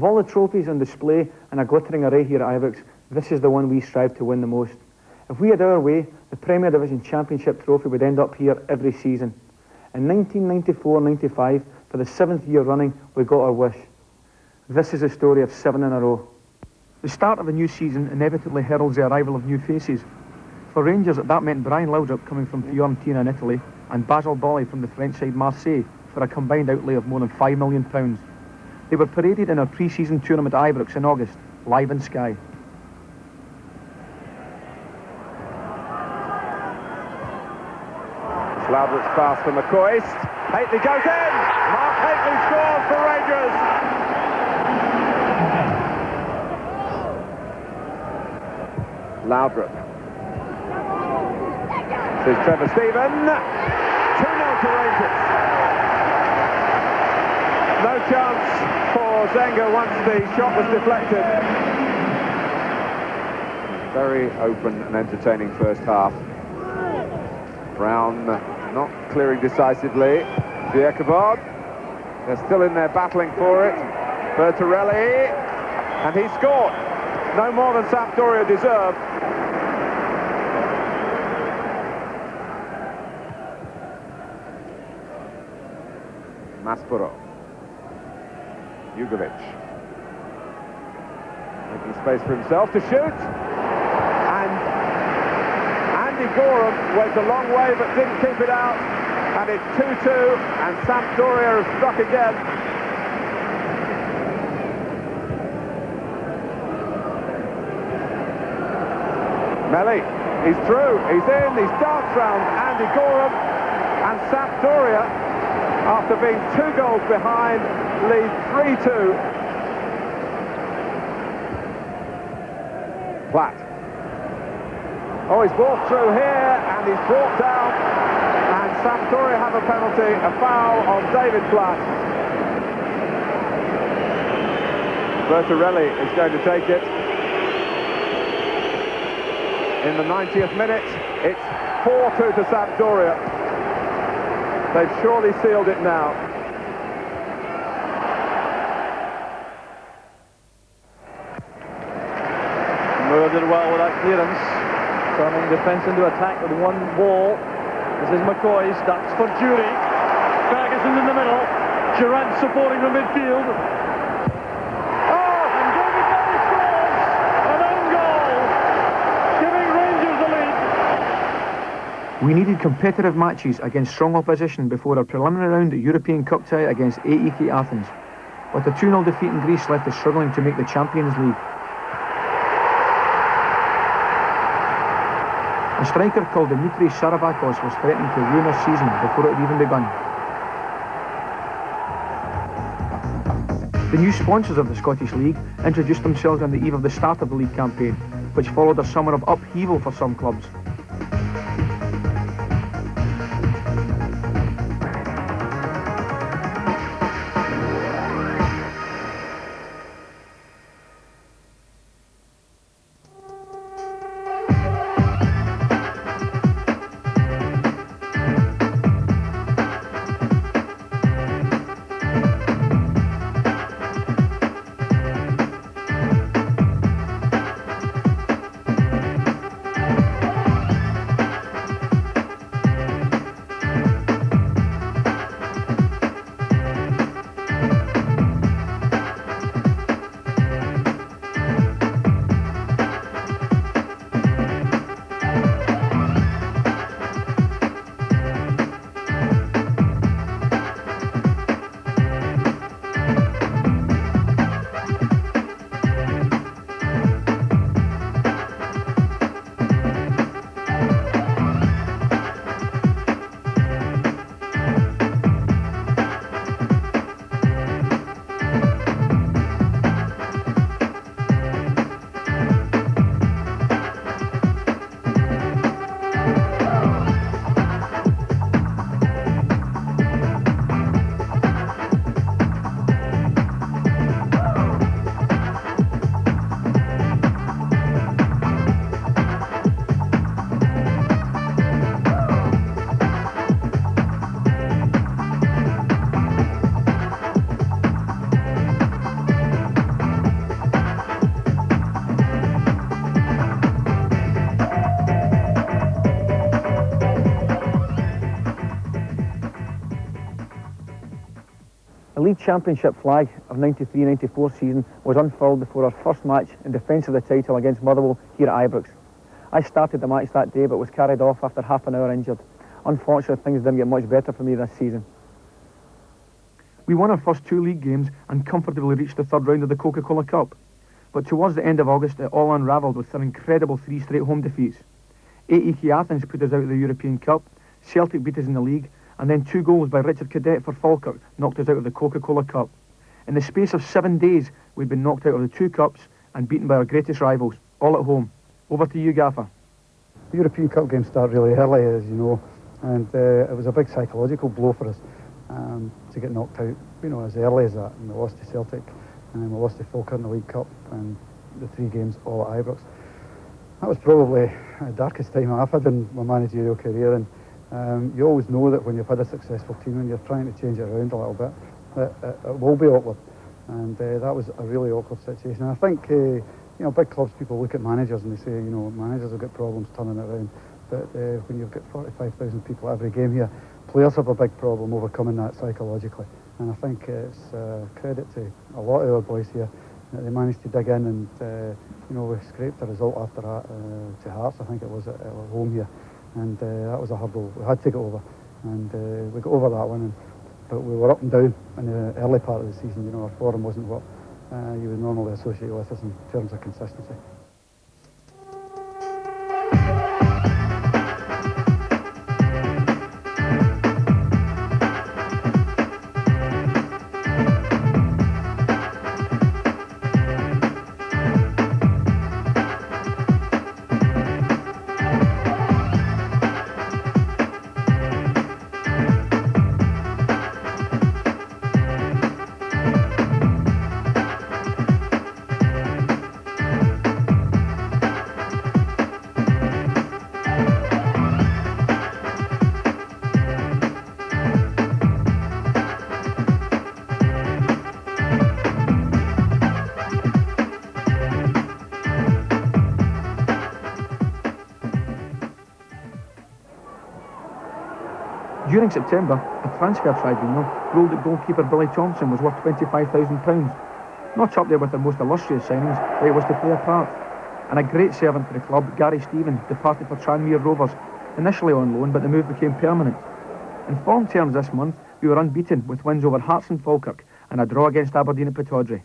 Of all the trophies on display in a glittering array here at Ibrox, this is the one we strive to win the most. If we had our way, the Premier Division Championship trophy would end up here every season. In 1994-95, for the 7th year running, we got our wish. This is a story of 7 in a row. The start of a new season inevitably heralds the arrival of new faces. For Rangers, that meant Brian Laudrup coming from Fiorentina in Italy and Basil Bolly from the French side Marseille for a combined outlay of more than £5 million. They were paraded in our pre-season tournament at Ibrox in August, live on Sky. Laudrup's pass for McCoist. Haitley goes in! Mark Haitley scores for Rangers! Laudrup. This is Trevor Stephen. 2-0 to Rangers. No chance for Zenga once the shot was deflected. Very open and entertaining first half. Brown not clearing decisively. Diekabod, they're still in there battling for it. Bertarelli, and he scored. No more than Sampdoria deserved. Maspero. Jugovic. Making space for himself to shoot. And Andy Gorham went a long way but didn't keep it out. And it's 2-2 and Sampdoria have struck again. Melli, he's through, he's in, he's danced round Andy Gorham, and Sampdoria, after being 2 goals behind, lead 3-2. Platt. Oh, he's walked through here, and he's brought down, and Sampdoria have a penalty, a foul on David Platt. Bertarelli is going to take it. In the 90th minute, it's 4-2 to Sampdoria. They've surely sealed it now. Moore did well with that clearance, turning defence into attack with one ball. This is McCoy's, that's for Jury. Ferguson in the middle, Durant supporting the midfield. We needed competitive matches against strong opposition before our preliminary round at European Cup tie against AEK Athens. But the 2-0 defeat in Greece left us struggling to make the Champions League. A striker called Dimitris Sarabakos was threatening to ruin our season before it had even begun. The new sponsors of the Scottish League introduced themselves on the eve of the start of the league campaign, which followed a summer of upheaval for some clubs. championship flag of 93-94 season was unfurled before our first match in defence of the title against Motherwell here at Ibrox. I started the match that day but was carried off after half an hour injured. Unfortunately, things didn't get much better for me this season. We won our first 2 league games and comfortably reached the third round of the Coca-Cola Cup. But towards the end of August, it all unravelled with their incredible 3 straight home defeats. AEK Athens put us out of the European Cup, Celtic beat us in the league, and then 2 goals by Richard Cadet for Falkirk knocked us out of the Coca-Cola Cup. In the space of 7 days, we'd been knocked out of the 2 cups and beaten by our greatest rivals, all at home. Over to you, Gaffer. The European Cup games start really early, as you know, and it was a big psychological blow for us to get knocked out, as early as that. And we lost to Celtic, and then we lost to Falkirk in the League Cup, and the 3 games all at Ibrox. That was probably the darkest time I've had in my managerial career, and you always know that when you've had a successful team and you're trying to change it around a little bit, it will be awkward, and that was a really awkward situation. And I think, big clubs, people look at managers and they say, managers have got problems turning it around, but when you've got 45,000 people every game here, players have a big problem overcoming that psychologically, and I think it's credit to a lot of our boys here that they managed to dig in, and we scraped a result after that to Hearts, I think it was, at our home here, and that was a hurdle we had to get over, and we got over that one, but we were up and down in the early part of the season. Our form wasn't what you would normally associate with us in terms of consistency. During September, a transfer tribunal ruled that goalkeeper Billy Thompson was worth £25,000. Not up there with their most illustrious signings, but it was to play a part. And a great servant to the club, Gary Stevens, departed for Tranmere Rovers, initially on loan, but the move became permanent. In form terms this month, we were unbeaten with wins over Hearts and Falkirk and a draw against Aberdeen at Pittodrie.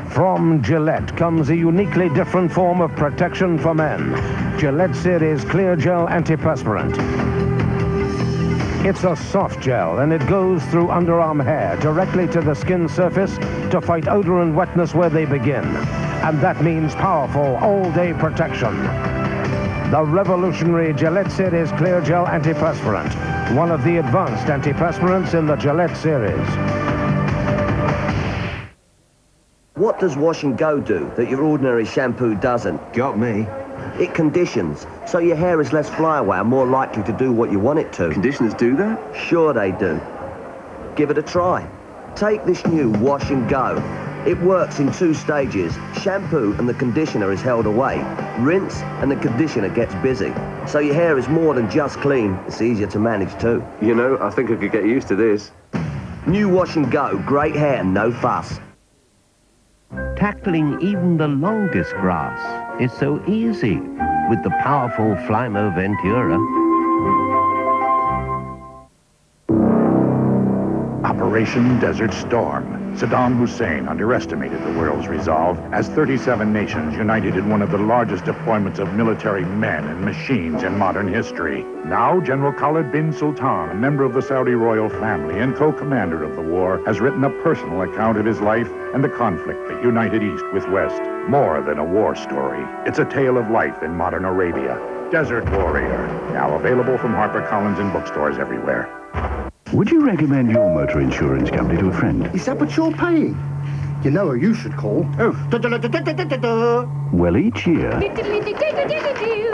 From Gillette comes a uniquely different form of protection for men. Gillette Series Clear Gel Antiperspirant. It's a soft gel and it goes through underarm hair directly to the skin surface to fight odor and wetness where they begin. And that means powerful all-day protection. The revolutionary Gillette Series Clear Gel Antiperspirant. One of the advanced antiperspirants in the Gillette series. What does Wash and Go do that your ordinary shampoo doesn't? Got me. It conditions, so your hair is less flyaway and more likely to do what you want it to. Conditioners do that? Sure they do. Give it a try. Take this new Wash and Go. It works in 2 stages. Shampoo and the conditioner is held away. Rinse and the conditioner gets busy. So your hair is more than just clean, it's easier to manage too. I think I could get used to this. New Wash and Go, great hair, no fuss. Tackling even the longest grass is so easy with the powerful Flymo Ventura. Operation Desert Storm. Saddam Hussein underestimated the world's resolve as 37 nations united in one of the largest deployments of military men and machines in modern history. Now, General Khalid bin Sultan, a member of the Saudi royal family and co-commander of the war, has written a personal account of his life and the conflict that united East with West. More than a war story, it's a tale of life in modern Arabia. Desert Warrior, now available from HarperCollins and bookstores everywhere. Would you recommend your motor insurance company to a friend? Is that what you're paying? You know who you should call? Well, each year,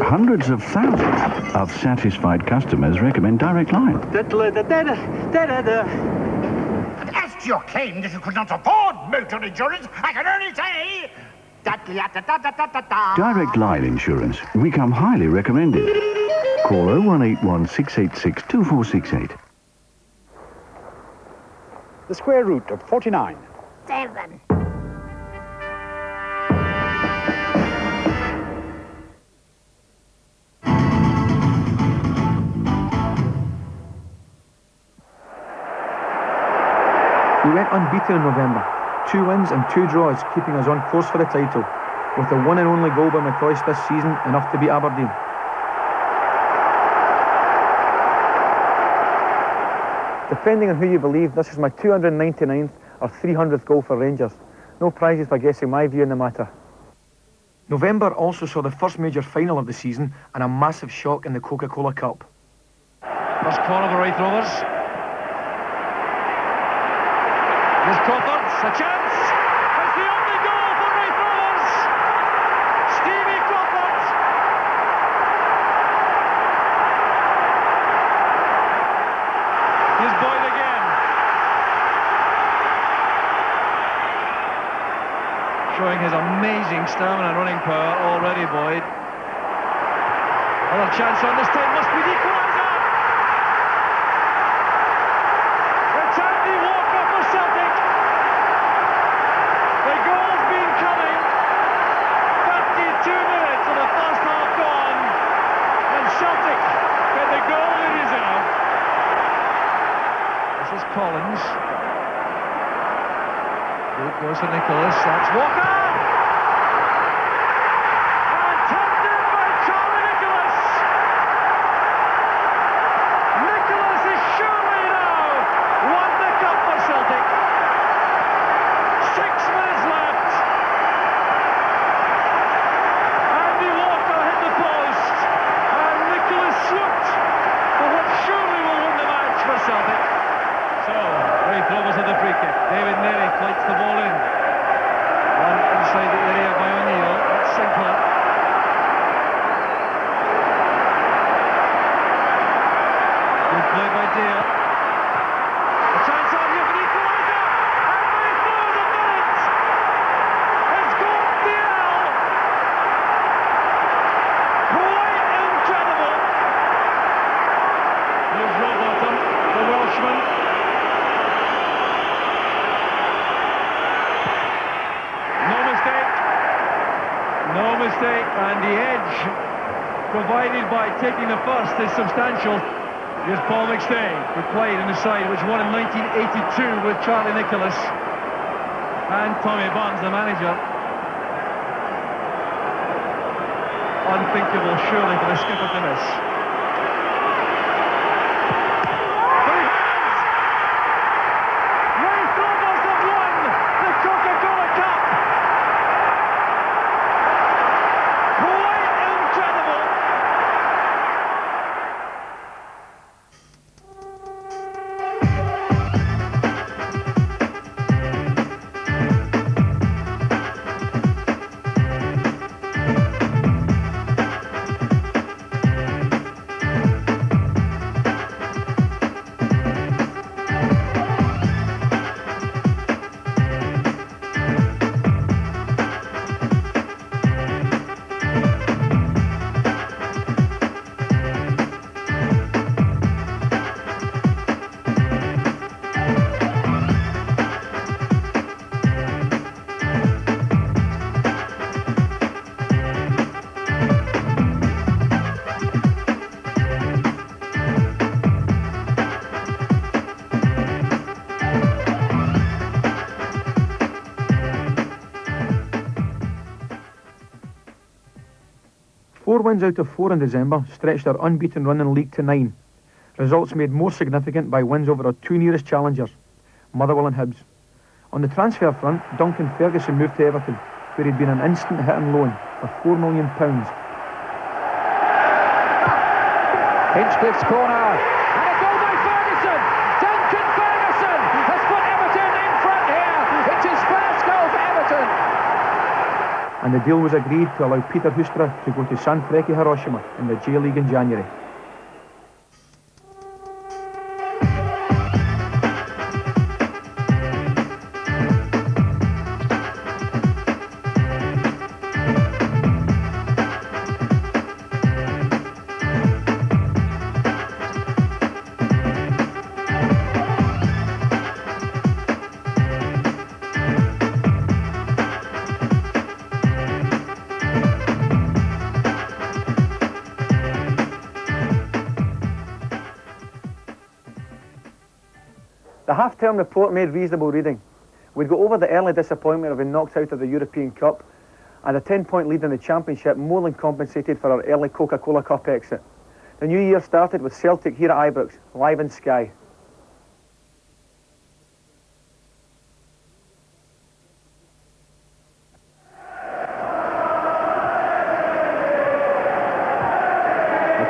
hundreds of thousands of satisfied customers recommend Direct Line. That's if you claim that you could not afford motor insurance, I can only say... Direct Line Insurance. We come highly recommended. Call 0181 686 2468. The square root of 49. 7. We went unbeaten in November. 2 wins and 2 draws, keeping us on course for the title, with the one and only goal by McCoist this season enough to beat Aberdeen. Depending on who you believe, this is my 299th or 300th goal for Rangers. No prizes for guessing my view on the matter. November also saw the first major final of the season and a massive shock in the Coca-Cola Cup. First corner of the right rovers. Here's Crawford's a chance. It's the only goal for right rovers. Stevie Crawford. Here's Boyd again. Showing his amazing stamina and running power already, Boyd. Another chance on this time, must be the equaliser. It's Andy Walker for Celtic. The goal's been coming. 32 minutes of the first half gone, and Celtic get the goal they deserve. This is Collins. Good goes for Nicholas. That's Walker. And tapped in by Charlie Nicholas. Nicholas is surely now won the cup for Celtic. 6 minutes left. Andy Walker hit the post, and Nicholas looked for what surely will win the match for Celtic. So, Ray Throwers at the free kick. David Neary flights the ball in. One inside the area by O'Neill. That's Sinclair. Good play by Dale. A chance out here for the equaliser. And Ray Throwers have done it. It's gone Dale. Quite incredible. Here's Rowbottom, the Welshman. No mistake, and the edge provided by taking the first is substantial. Here's Paul McStay, who played in the side which won in 1982 with Charlie Nicholas and Tommy Barnes, the manager. Unthinkable, surely, for the skipper to miss. Three hands! Ray Throwers have won the Coca-Cola Cup! Four wins out of 4 in December stretched our unbeaten run in the league to 9. Results made more significant by wins over our 2 nearest challengers, Motherwell and Hibs. On the transfer front, Duncan Ferguson moved to Everton, where he'd been an instant hit and loan for £4 million. Hinchcliffe's corner, and a goal by Ferguson! Duncan Ferguson has put Everton in front here! It's his first goal for Everton! And the deal was agreed to allow Peter Houstra to go to Sanfrecce Hiroshima in the J-League in January. The half-term report made reasonable reading. We'd got over the early disappointment of being knocked out of the European Cup, and a 10-point lead in the Championship more than compensated for our early Coca-Cola Cup exit. The new year started with Celtic here at Ibrox, live in Sky.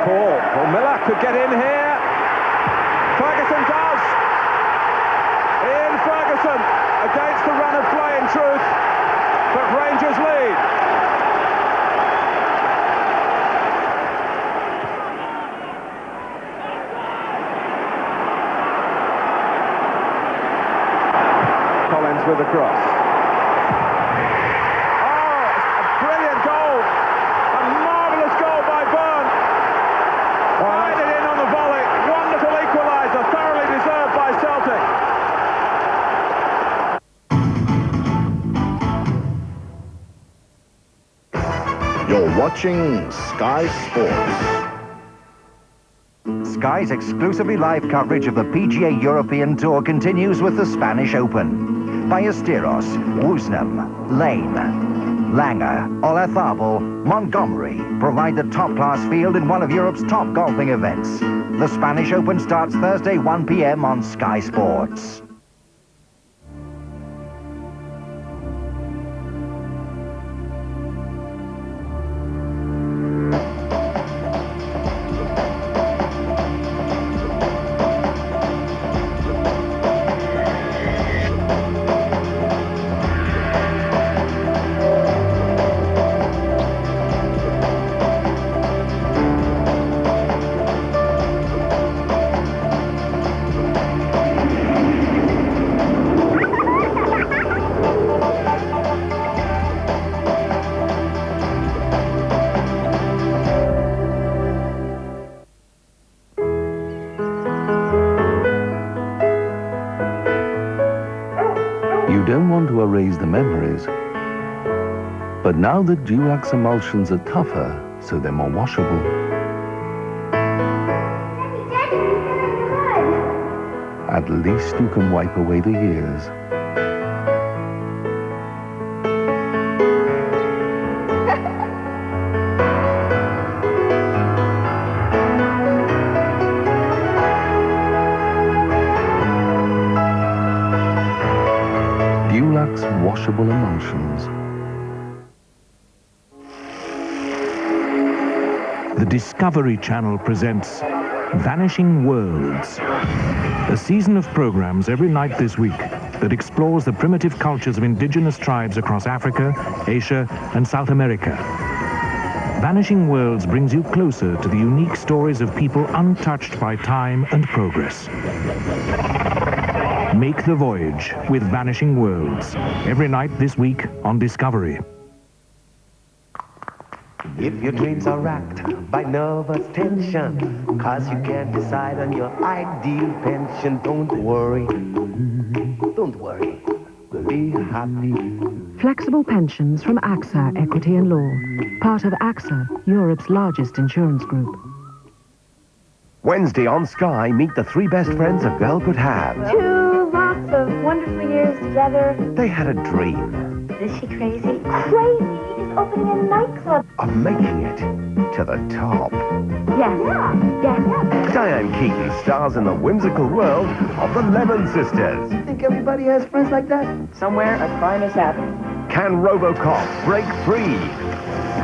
Call. Well, Miller could get in here. Ferguson does. Ian Ferguson against the run of play in truth, but Rangers lead. Collins with the cross. Oh, a brilliant goal. A marvellous goal by Byrne. Right it in on the volley. Wonderful equaliser, thoroughly deserved by Celtic. You're watching Sky Sports. Sky's exclusively live coverage of the PGA European Tour continues with the Spanish Open. Ballesteros, Woosnam, Lane, Langer, Olazabal, Montgomery provide the top-class field in one of Europe's top golfing events. The Spanish Open starts Thursday 1 p.m. on Sky Sports. You don't want to erase the memories, but now the Dulux emulsions are tougher, so they're more washable. At least you can wipe away the years. Dulux washable emulsions. The Discovery Channel presents Vanishing Worlds, a season of programs every night this week that explores the primitive cultures of indigenous tribes across Africa, Asia, and South America. Vanishing Worlds brings you closer to the unique stories of people untouched by time and progress. Make the voyage with Vanishing Worlds, every night this week on Discovery. If your dreams are racked by nervous tension, cause you can't decide on your ideal pension, don't worry, be happy. Flexible pensions from AXA Equity and Law, part of AXA, Europe's largest insurance group. Wednesday on Sky, meet the three best friends a girl could have. Two lots of wonderful years together. They had a dream Is she crazy? Crazy is opening a nightclub. of making it to the top. Yes. Diane Keaton stars in the whimsical world of the Lemon Sisters. You think everybody has friends like that? Somewhere a crime is happening. Can RoboCop break free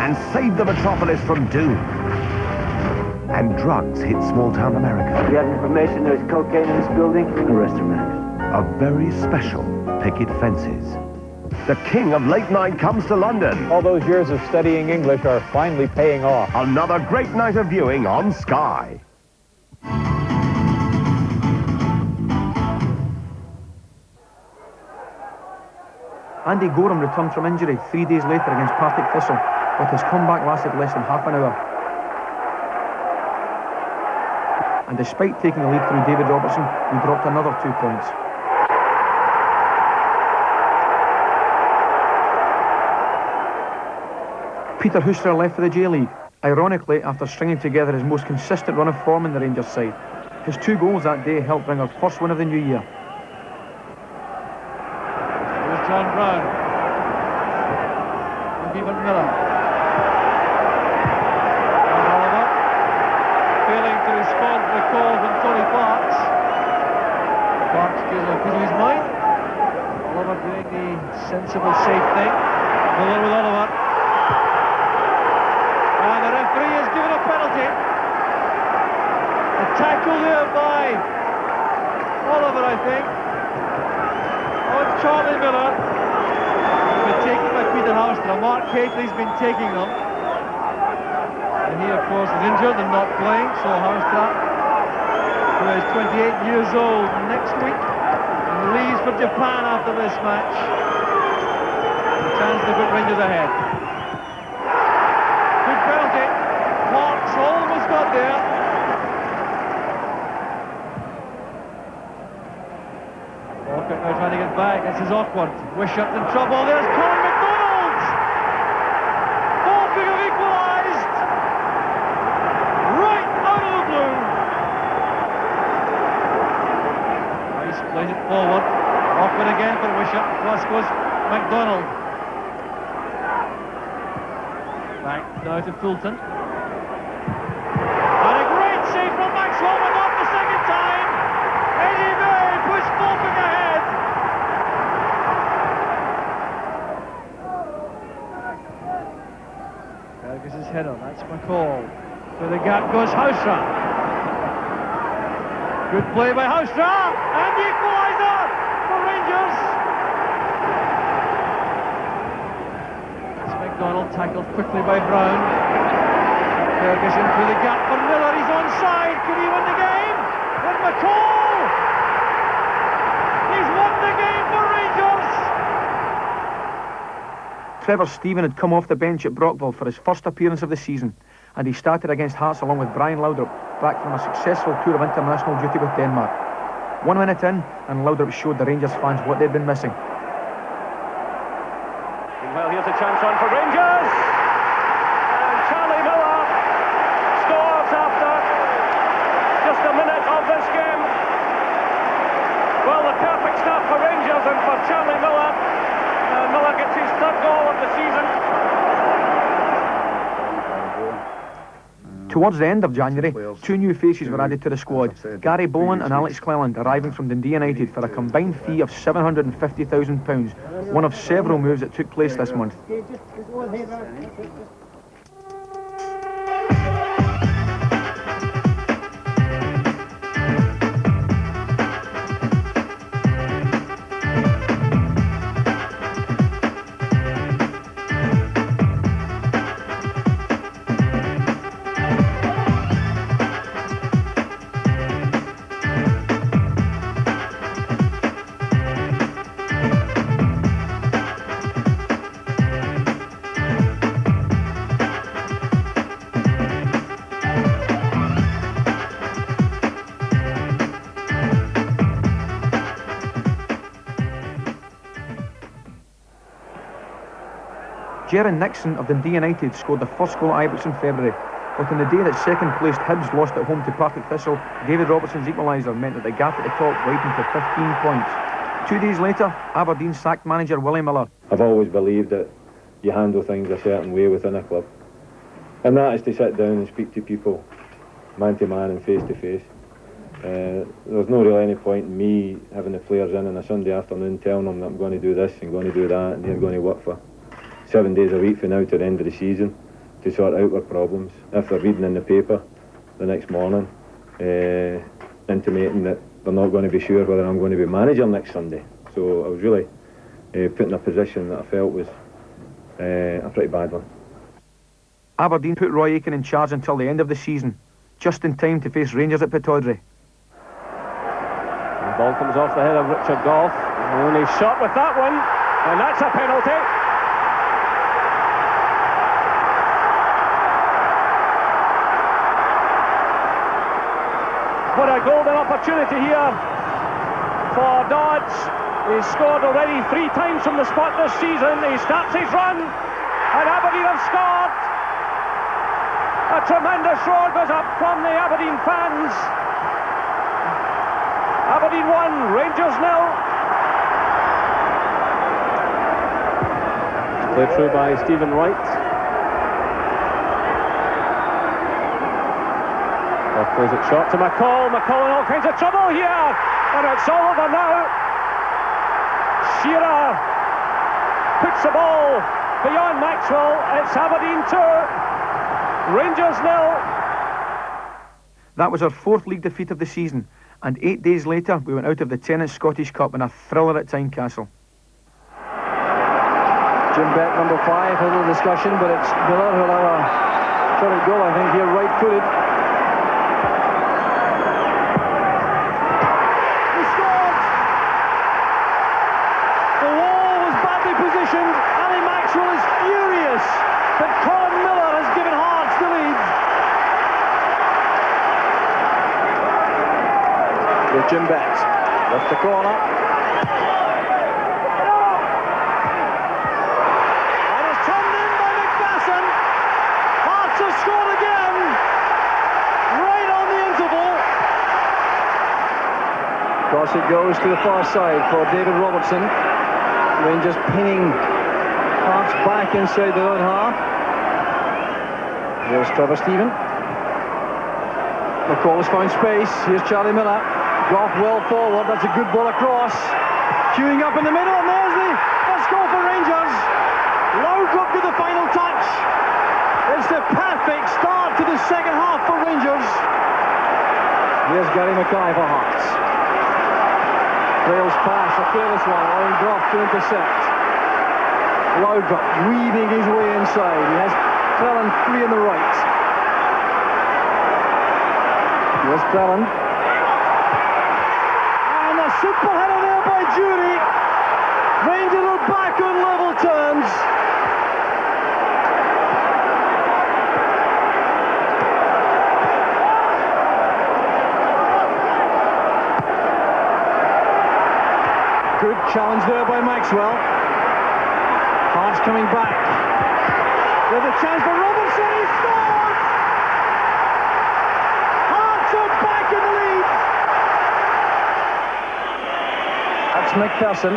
and save the metropolis from doom? And drugs hit small-town America. We have information there's cocaine in this building. Arrest her, man. A very special picket fences. The king of late night comes to London. All those years of studying English are finally paying off. Another great night of viewing on Sky. Andy Gorham returned from injury 3 days later against Partick Thistle, but his comeback lasted less than half an hour. And despite taking the lead through David Robertson, we dropped another 2 points. Peter Hooster left for the J-League, ironically after stringing together his most consistent run of form in the Rangers side. His 2 goals that day helped bring our first win of the new year. John Brown. Even Miller. And Oliver failing to respond to the call from Tony Parks. Parks gives a piece of his mind. Oliver doing the sensible, safe thing. Miller with Oliver. And the referee has given a penalty. A tackle there by Oliver, I think, on Charlie Miller. Been taken by Peter Haustra. Mark Catley's been taking them. And he, of course, is injured and not playing, so Haustra, who is 28 years old next week, and leaves for Japan after this match. A chance to put Rangers ahead. Good penalty. Parks almost got there. Walker now trying to get back. This is awkward. Wishart's in trouble. There's Colin McDonald. Both have equalised. Right out of the blue. Nice, plays it forward. Awkward again for Wishart. Across goes McDonald. Back now to Fulton. And a great save from Maxwell, but not the second time. Eddie May pushed Falkirk ahead. Fergus's header, that's McCall. Through the gap goes Haustra. Good play by Haustra, and the equaliser for Rangers. It's McDonald tackled quickly by Brown. Ferguson through the gap for Miller, he's onside. Could he win the game? With McCall! He's won the game for Rangers! Trevor Stephen had come off the bench at Brockville for his first appearance of the season, and he started against Hearts along with Brian Laudrup, back from a successful tour of international duty with Denmark. 1 minute in, and Laudrup showed the Rangers fans what they'd been missing. Well, here's a chance on for Rangers! And Charlie Miller scores after just a minute of this game. Well, the perfect start for Rangers and for Charlie Miller. Miller gets his third goal of the season. Towards the end of January, 2 new faces were added to the squad. Gary Bowen and Alex Cleland arriving from Dundee United for a combined fee of £750,000, one of several moves that took place this month. Jaron Nixon of Dundee United scored the first goal at Ibrox in February, but on the day that second-placed Hibs lost at home to Partick Thistle, David Robertson's equaliser meant that the gap at the top widened to 15 points. 2 days later, Aberdeen sacked manager Willie Miller. I've always believed that you handle things a certain way within a club, and that is to sit down and speak to people man to man and face to face. There's no really any point in me having the players in on a Sunday afternoon telling them that I'm going to do this and going to do that and they're going to work for 7 days a week from now to the end of the season to sort out our problems. If they're reading in the paper the next morning intimating that they're not going to be sure whether I'm going to be manager next Sunday. So I was really put in a position that I felt was a pretty bad one. Aberdeen put Roy Aitken in charge until the end of the season, just in time to face Rangers at Pittodrie. The ball comes off the head of Richard Goff, and he's shot with that one, and that's a penalty. What a golden opportunity here for Dodds. He's scored already 3 times from the spot this season. He starts his run, and Aberdeen have scored. A tremendous roar goes up from the Aberdeen fans. Aberdeen 1, Rangers 0. Played through by Stephen Wright. Well, plays it short to McCall. McCall in all kinds of trouble here. And it's all over now. Shearer puts the ball beyond Maxwell. It's Aberdeen 2, Rangers 0. That was our 4th league defeat of the season, and 8 days later we went out of the Tennis Scottish Cup in a thriller at Tynecastle. Jim Beck, number 5, had a little discussion, but it's Miller who'll have a shot at goal, I think, here, right-footed. He scored! The wall was badly positioned. Ali Maxwell is furious that Colin Miller has given Hearts the lead. With Jim Beck, left the corner. Scored again, right on the interval. Cross it goes to the far side for David Robertson. Rangers pinning Hearts back inside their own half. Here's Trevor Stephen. McCall has found space. Here's Charlie Miller. Goff well forward. That's a good ball across. Queuing up in the middle, and there's the first goal for Rangers. Loudrup to the final touch. It's the perfect start to the second half for Rangers. Here's Gary Mackay for Hearts. Trails pass, a careless one, allowing Goff to intercept. Loudrup weaving his way inside. He has Cleland free on the right. Here's Cleland. And a simple header there by Jury. Rangers are back on level terms. Good challenge there by Maxwell. Hearts coming back. There's a chance for Robertson. He scores! Hearts are back in the lead. That's McPherson.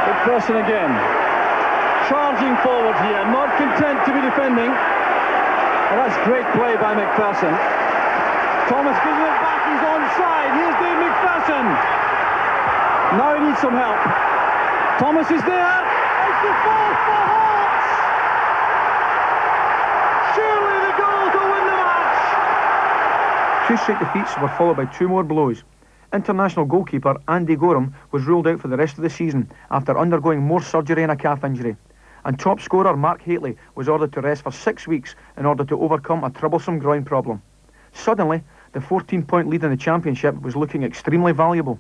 McPherson again. Charging forward here, not content to be defending. Well, that's great play by McPherson. Thomas gives it back, he's onside. Here's Dave McPherson. Now he needs some help. Thomas is there. It's the fourth for Hearts. Surely the goal to win the match. 2 straight defeats were followed by 2 more blows. International goalkeeper Andy Gorham was ruled out for the rest of the season after undergoing more surgery and a calf injury. And top scorer Mark Haitley was ordered to rest for 6 weeks in order to overcome a troublesome groin problem. Suddenly, the 14-point lead in the championship was looking extremely valuable.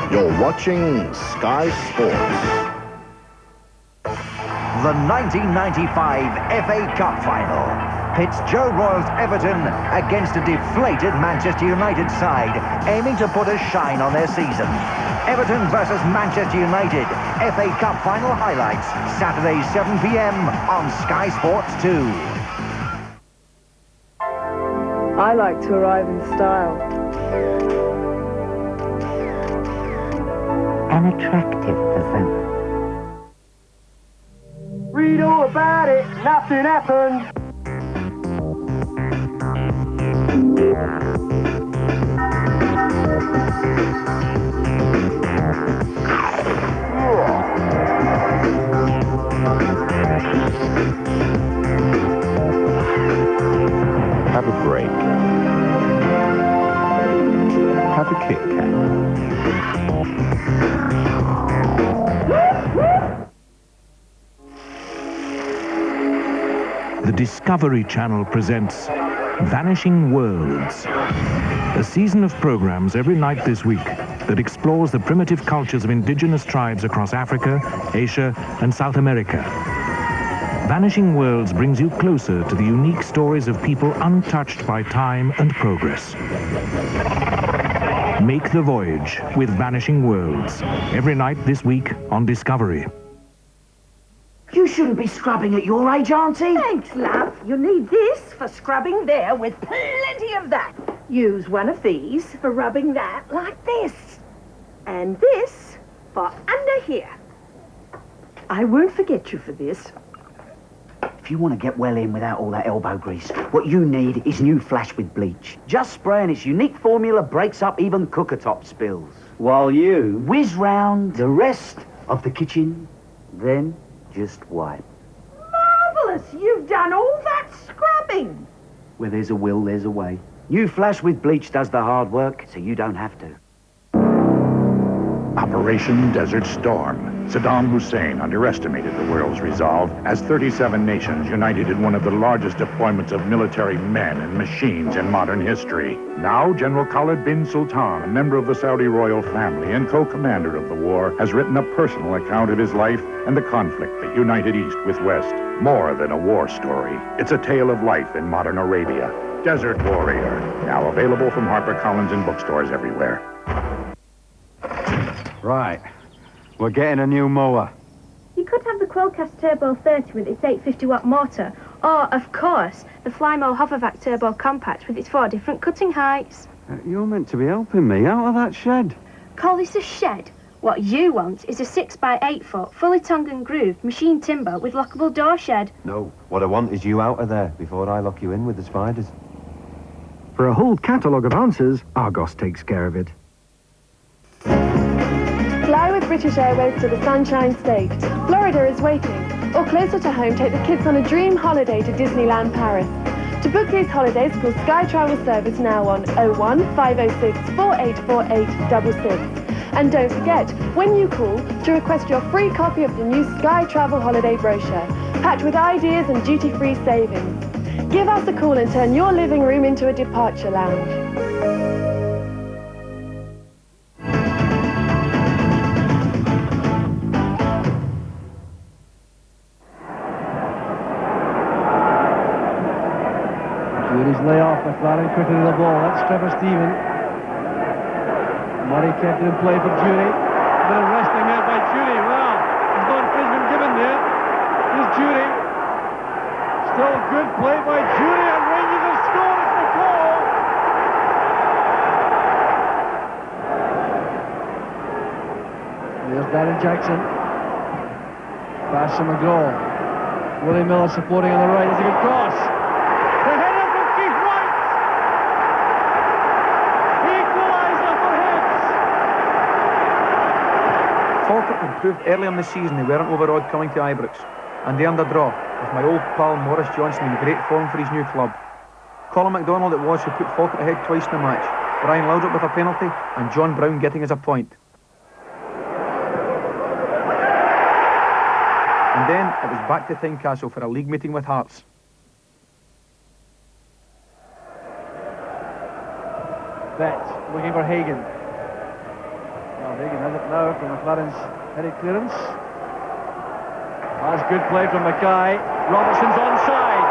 You're watching Sky Sports. The 1995 FA Cup final pits Joe Royle's Everton against a deflated Manchester United side aiming to put a shine on their season. Everton versus Manchester United FA Cup final highlights, Saturday 7 p.m. on Sky Sports 2. I like to arrive in style. An attractive persona. Read all about it, nothing happened. Have a break. Have a Kit Kat. The Discovery Channel presents Vanishing Worlds, a season of programs every night this week that explores the primitive cultures of indigenous tribes across Africa, Asia, and South America. Vanishing Worlds brings you closer to the unique stories of people untouched by time and progress. Make the voyage with Vanishing Worlds, every night this week on Discovery. You shouldn't be scrubbing at your age, Auntie. Thanks, love. You need this for scrubbing there with plenty of that. Use one of these for rubbing that like this. And this for under here. I won't forget you for this. If you want to get well in without all that elbow grease, what you need is new Flash with bleach. Just spray and its unique formula breaks up even cooker-top spills. While you whiz round the rest of the kitchen, then just wipe. Marvellous! You've done all that scrubbing. Where there's a will, there's a way. New Flash with bleach does the hard work, so you don't have to. Operation Desert Storm. Saddam Hussein underestimated the world's resolve as 37 nations united in one of the largest deployments of military men and machines in modern history. Now, General Khalid bin Sultan, a member of the Saudi royal family and co-commander of the war, has written a personal account of his life and the conflict that united East with West. More than a war story, it's a tale of life in modern Arabia. Desert Warrior, now available from HarperCollins in bookstores everywhere. Right. We're getting a new mower. You could have the Quillcast Turbo 30 with its 850-watt motor, or, of course, the Flymo Hovervac Turbo Compact with its 4 different cutting heights. You're meant to be helping me out of that shed. Call this a shed? What you want is a 6x8-foot, fully tongue and grooved machine timber with lockable door shed. No, what I want is you out of there before I lock you in with the spiders. For a whole catalogue of answers, Argos takes care of it. Fly with British Airways to the Sunshine State. Florida is waiting. Or closer to home, take the kids on a dream holiday to Disneyland Paris. To book these holidays, call Sky Travel Service now on 01 506 484866. And don't forget, when you call, to request your free copy of the new Sky Travel Holiday brochure, packed with ideas and duty-free savings. Give us a call and turn your living room into a departure lounge. Jury's layoff, McLaren quickly to the ball. That's Trevor Stephen. Murray kept it in play for Jury. Bit of wrestling there by Jury. Wow, he's not been given there. Here's Jury. Still good play by Jury, and Rangers have scored. It's McCall. There's Darren Jackson. Pass to McGraw. Willie Miller supporting on the right. It's a good cross. The header from Keith Wright. Equaliser for Hibs. Falkirk improved early in the season. They weren't overawed coming to Ibrox. And they underdraw, with my old pal Maurice Johnson in great form for his new club. Colin MacDonald it was who put Falkirk ahead twice in the match. Brian Laudrup with a penalty and John Brown getting us a point. And then it was back to Tynecastle for a league meeting with Hearts. Betts looking for Hagan. Well, Hagan has it now from McLaren's headed clearance. That's good play from Mackay. Robertson's onside.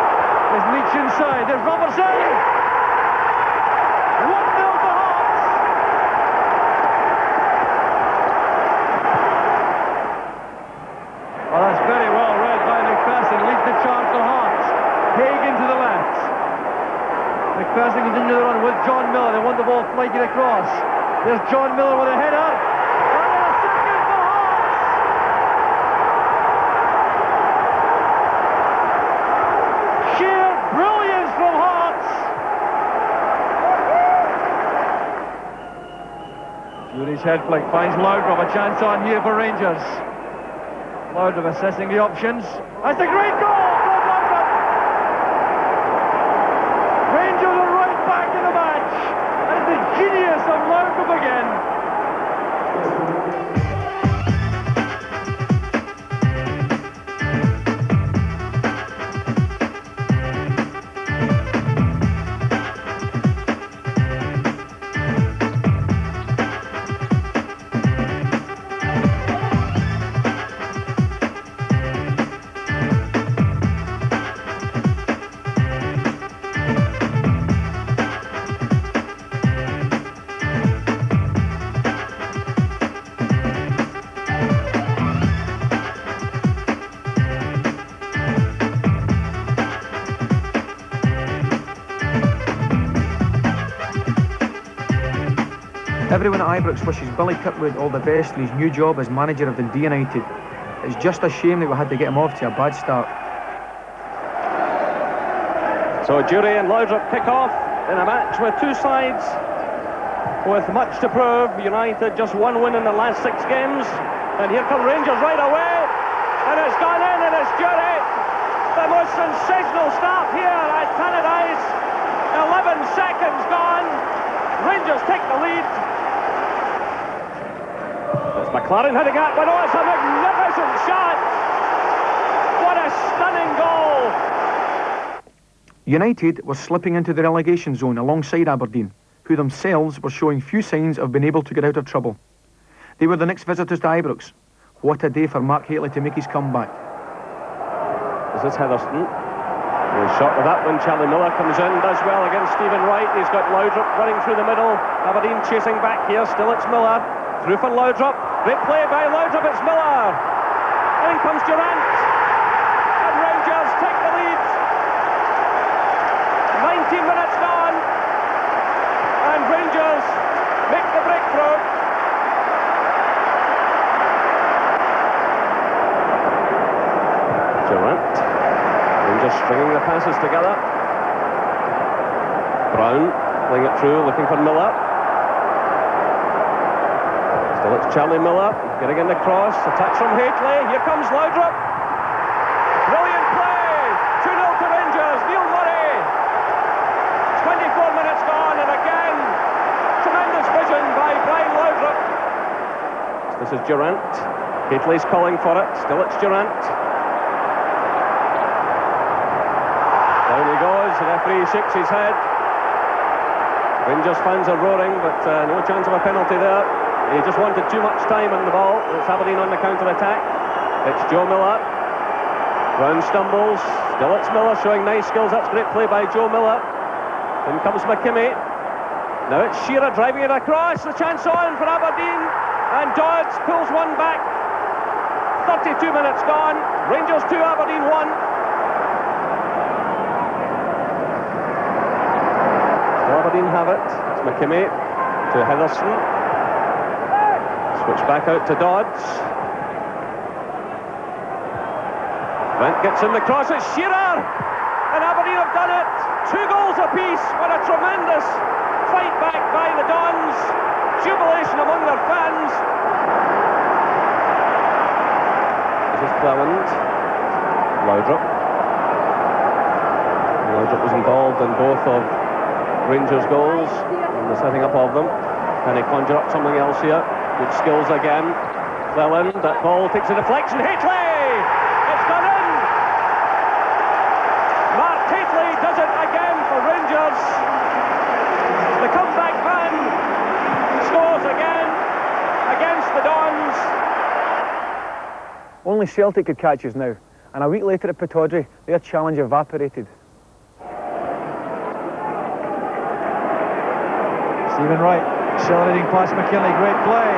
There's Leach inside. There's Robertson! 1-0 for Hearts! Oh, that's very well read by McPherson. Leads the charge for Hearts. Hagan to the left. McPherson continues to run with John Miller. They want the ball flighted across. There's John Miller with a header. Jury's head flick finds Laudrup, a chance on here for Rangers. Laudrup assessing the options. That's a great goal from Laudrup! Rangers are right back in the match. And the genius of Laudrup again. Everyone at Ibrox wishes Billy Kirkwood all the best in his new job as manager of Dundee United. It's just a shame that we had to get him off to a bad start. So Jury and Laudrup kick off in a match with two sides with much to prove. United just one win in the last 6 games. And here come Rangers right away. And it's gone in, and it's Jury. The most sensational start here at Tannadice. 11 seconds gone. Rangers take the lead. It's McLaren heading at one. Oh, it's a magnificent shot. What a stunning goal. United was slipping into the relegation zone alongside Aberdeen, who themselves were showing few signs of being able to get out of trouble. They were the next visitors to Ibrox. What a day for Mark Hateley to make his comeback. This is Heatherstone. He's shot with that one. Charlie Miller comes in, does well against Stephen Wright. He's got Laudrup running through the middle. Aberdeen chasing back here. Still it's Miller. Through for Laudrup. Great play by Laudrup. It's Miller. In comes Durant. And Rangers take the lead. 19 minutes gone. And Rangers make the breakthrough. Durant. Rangers stringing the passes together. Brown playing it through, looking for Miller. Still it's Charlie Miller, getting in the cross. A touch from Hateley. Here comes Laudrup. Brilliant play. 2-0 to Rangers. Neil Murray. 24 minutes gone, and again, tremendous vision by Brian Laudrup. This is Durant. Hateley's calling for it. Still it's Durant. Down he goes, the referee shakes his head. Rangers fans are roaring, but no chance of a penalty there. He just wanted too much time on the ball. It's Aberdeen on the counter-attack. It's Joe Miller. Brown stumbles. Still it's Miller showing nice skills. That's great play by Joe Miller. In comes McKimmie. Now it's Shearer driving it across. The chance on for Aberdeen. And Dodds pulls one back. 32 minutes gone. Rangers 2, Aberdeen 1. Aberdeen have it. It's McKimmie to Heatherstone. Switch back out to Dodds. Brent gets in the cross. It's Shearer! And Aberdeen have done it. 2 goals apiece. What a tremendous fight back by the Dons. Jubilation among their fans. This is Cleland. Laudrup. Laudrup was involved in both of Rangers goals and the setting up of them. Can he conjure up something else here? Good skills again. Cleland, that ball takes a deflection. Hateley! It's gone in! Mark Hateley does it again for Rangers. The comeback man scores again against the Dons. Only Celtic could catch us now, and a week later at Pittodrie, their challenge evaporated. Stephen Wright accelerating past McKinley, great play.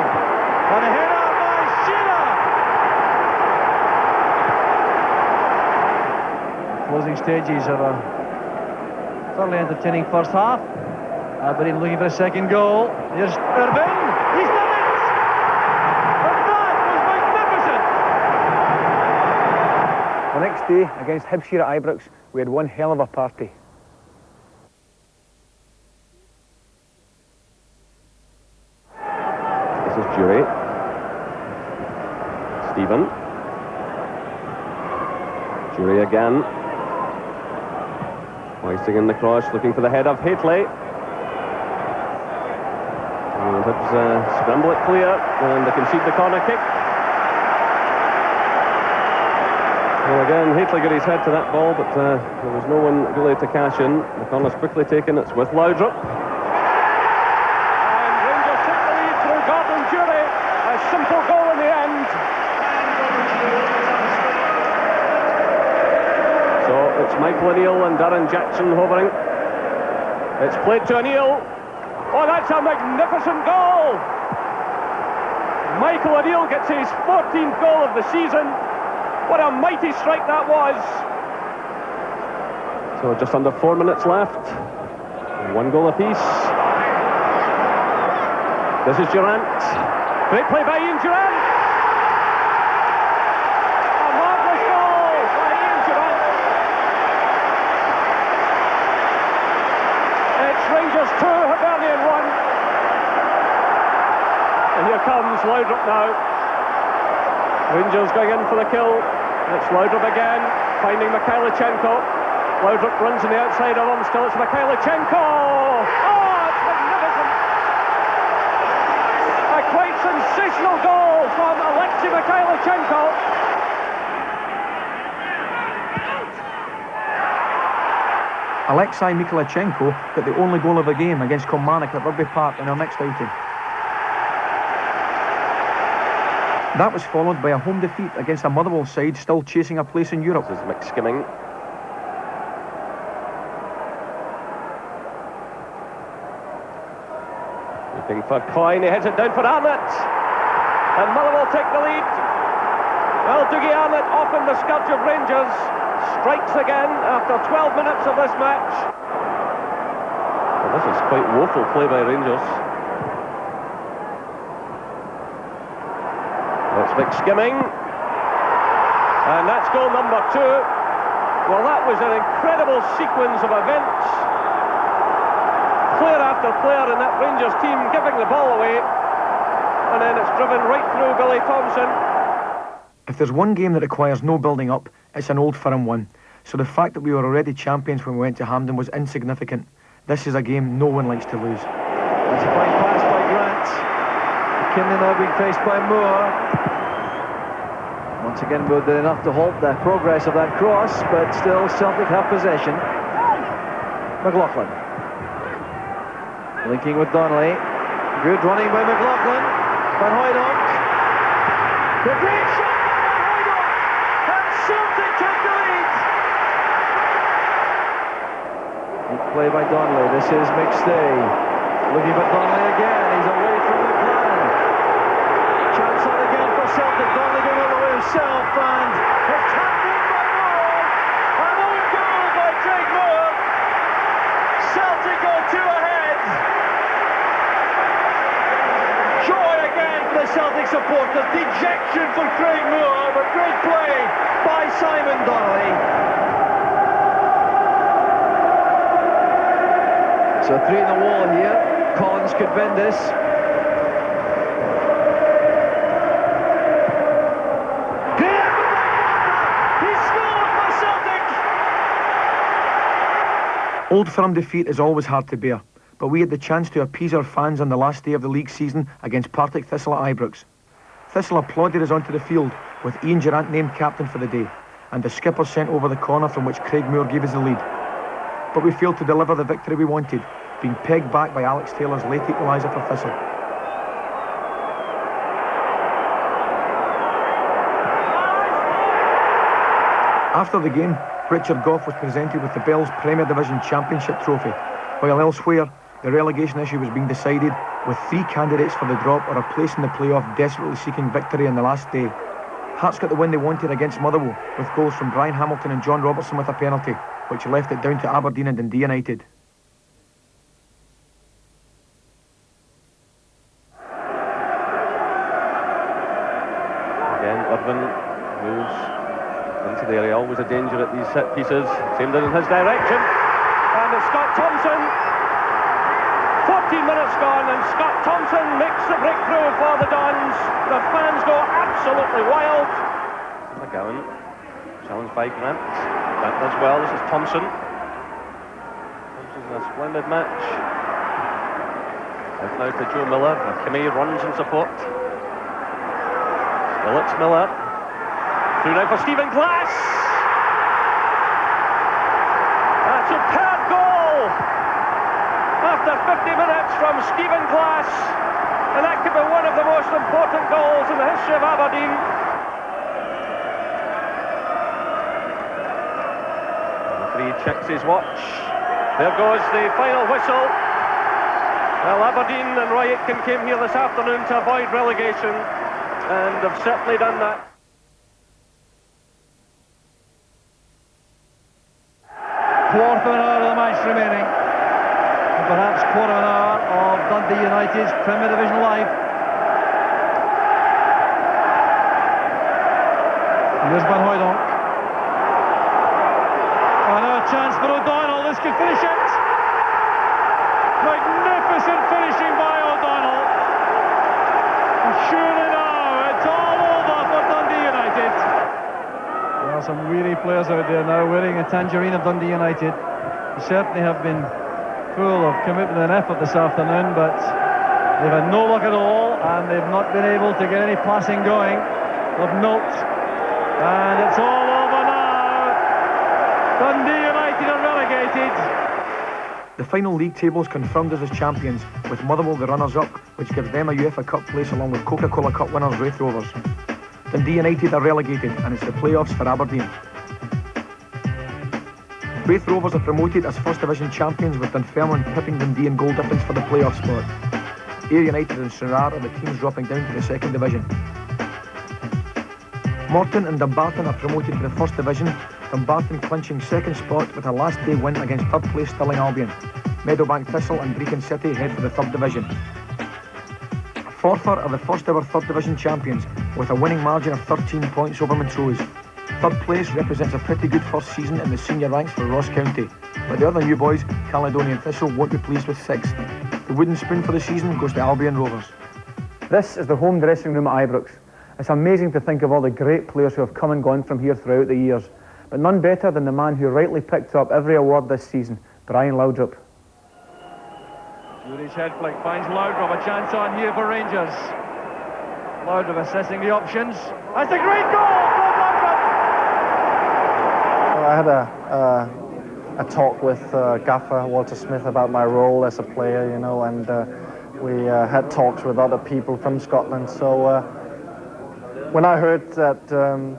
And a header by Shearer. Closing stages of a thoroughly entertaining first half. Aberdeen looking for a second goal. Here's Irvin. He's done it! And that was magnificent! The next day, against Hibs at Ibrox, we had one hell of a party. Jury. Stephen. Jury again. Hoisting in the cross, looking for the head of Hateley. And Hibs scramble it clear, and they concede the corner kick. Well, again, Hateley got his head to that ball, but there was no one really to cash in. The corner's quickly taken. It's with Laudrup. Simple goal in the end. So it's Michael O'Neill and Darren Jackson hovering. It's played to O'Neill. Oh, that's a magnificent goal. Michael O'Neill gets his 14th goal of the season. What a mighty strike that was. So just under 4 minutes left. 1 goal apiece. This is Durant. Great play by Ian Durant. A marvellous goal by Ian Durant. It's Rangers 2, Hibernian 1. And here comes Laudrup now. Rangers going in for the kill. It's Laudrup again, finding Mikhailichenko. Laudrup runs on the outside of him, still it's Mikhailichenko! Oh, it's magnificent! A quite sensational goal from Alexei Mikhailichenko. Alexei Mikhailichenko got the only goal of the game against Kilmarnock at Rugby Park in our next outing. That was followed by a home defeat against a Motherwell side still chasing a place in Europe. This is Mick Skimming. Looking for Coyne, he heads it down for Arnott. And Motherwell take the lead. Well, Dougie Arnott off in the scourge of Rangers. Strikes again after 12 minutes of this match. Well, this is quite woeful play by Rangers. That's Mick Skimming. And that's goal number 2. Well, that was an incredible sequence of events. Player after player in that Rangers team giving the ball away. And then it's driven right through Billy Thompson. If there's one game that requires no building up, it's an Old Firm one. So the fact that we were already champions when we went to Hampden was insignificant. This is a game no one likes to lose. That's a fine pass by Grant. McKinley now being faced by Moore. Once again, Moore did enough to halt the progress of that cross, but still Celtic have possession. McLaughlin. Linking with Donnelly. Good running by McLaughlin. Van Hooydonk. The great shot by Van Hooydonk. And Celtic take the lead. Neat play by Donnelly. This is McStay. Looking for Donnelly again. He's away from McLaren. Chance on again for Celtic. Donnelly going all the way himself. And it's tapped in by Moore. An own goal by Craig Moore. Celtic go 2 ahead. Joy again for the Celtic supporters. Dejection for Craig Moore, but great play by Simon Donnelly. So 3 in the wall here. Collins could bend this. He scored for Celtic. Old Firm defeat is always hard to bear, but we had the chance to appease our fans on the last day of the league season against Partick Thistle at Ibrox. Thistle applauded us onto the field, with Ian Durant named captain for the day, and the skipper sent over the corner from which Craig Moore gave us the lead. But we failed to deliver the victory we wanted, being pegged back by Alex Taylor's late equaliser for Thistle. After the game, Richard Gough was presented with the Bells Premier Division Championship trophy, while elsewhere, the relegation issue was being decided with 3 candidates for the drop or a place in the playoff desperately seeking victory on the last day. Hearts got the win they wanted against Motherwell, with goals from Brian Hamilton and John Robertson with a penalty, which left it down to Aberdeen and Dundee United. Again, Irvine moves into the area, always a danger at these set pieces. Aimed in his direction, and it's Scott Thompson. 14 minutes gone, and Scott Thompson makes the breakthrough for the Dons. The fans go absolutely wild. McGowan, challenged by Grant. Grant does well. This is Thompson. Thompson's in a splendid match. Out now to Joe Miller. Kimmy runs in support. Still it's Miller. Through now for Stephen Glass. A superb goal after 50 minutes from Stephen Glass, and that could be one of the most important goals in the history of Aberdeen. The referee checks his watch. There goes the final whistle. Well, Aberdeen and Roy Aitken came here this afternoon to avoid relegation, and have certainly done that. Quarter of an hour of the match remaining. Perhaps quarter of an hour of Dundee United's Premier Division life. Here's Van Hooydonk. And a chance for O'Donnell. This could finish it. Magnificent finishing by O'Donnell. And surely now it's all over for Dundee United. There are some weary players out there now wearing a tangerine of Dundee United. They certainly have been full of commitment and effort this afternoon, but they've had no luck at all, and they've not been able to get any passing going of note. And it's all over now. Dundee United are relegated. The final league tables confirmed us as champions, with Motherwell the runners-up, which gives them a UEFA Cup place along with Coca-Cola Cup winners Raith Rovers. Dundee United are relegated, and it's the playoffs for Aberdeen. Raith Rovers are promoted as First Division champions, with Dunfermline pipping Dundee in goal difference for the playoff spot. Ayr United and Stranraer are the teams dropping down to the Second Division. Morton and Dumbarton are promoted to the First Division, Dumbarton clinching second spot with a last day win against third place Stirling Albion. Meadowbank Thistle and Brecon City head for the Third Division. Forfar are the first ever Third Division champions with a winning margin of 13 points over Montrose. Third place represents a pretty good first season in the senior ranks for Ross County, but the other new boys, Caledonian Thistle, won't be pleased with sixth. The wooden spoon for the season goes to Albion Rovers. This is the home dressing room at Ibrox. It's amazing to think of all the great players who have come and gone from here throughout the years, but none better than the man who rightly picked up every award this season, Brian Laudrup. Jury's head flick finds Laudrup, a chance on here for Rangers. Laudrup assessing the options. That's a great goal from Laudrup! Well, I had a talk with Gaffer Walter Smith about my role as a player, you know, and we had talks with other people from Scotland. So when I heard that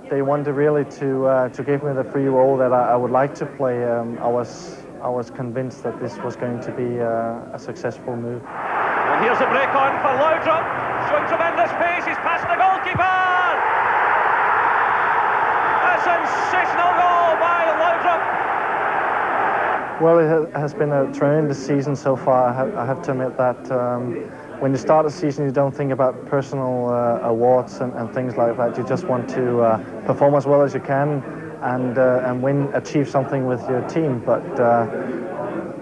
they wanted really to give me the free role that I would like to play, I was convinced that this was going to be a successful move. And here's a break on for Laudrup, showing tremendous pace. He's past the goalkeeper. A sensational goal by Laudrup. Well, it has been a tremendous season so far. I have to admit that when you start a season, you don't think about personal awards and things like that. You just want to perform as well as you can and achieve something with your team. But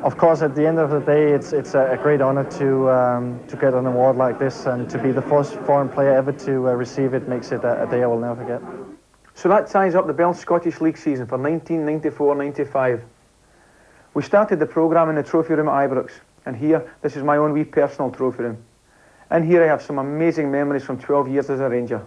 of course, at the end of the day, it's a great honor to get an award like this, and to be the first foreign player ever to receive it makes it a day I will never forget. So that ties up the Bell Scottish League season for 1994-95. We started the programme in the trophy room at Ibrox, and here, this is my own wee personal trophy room. And here I have some amazing memories from 12 years as a Ranger.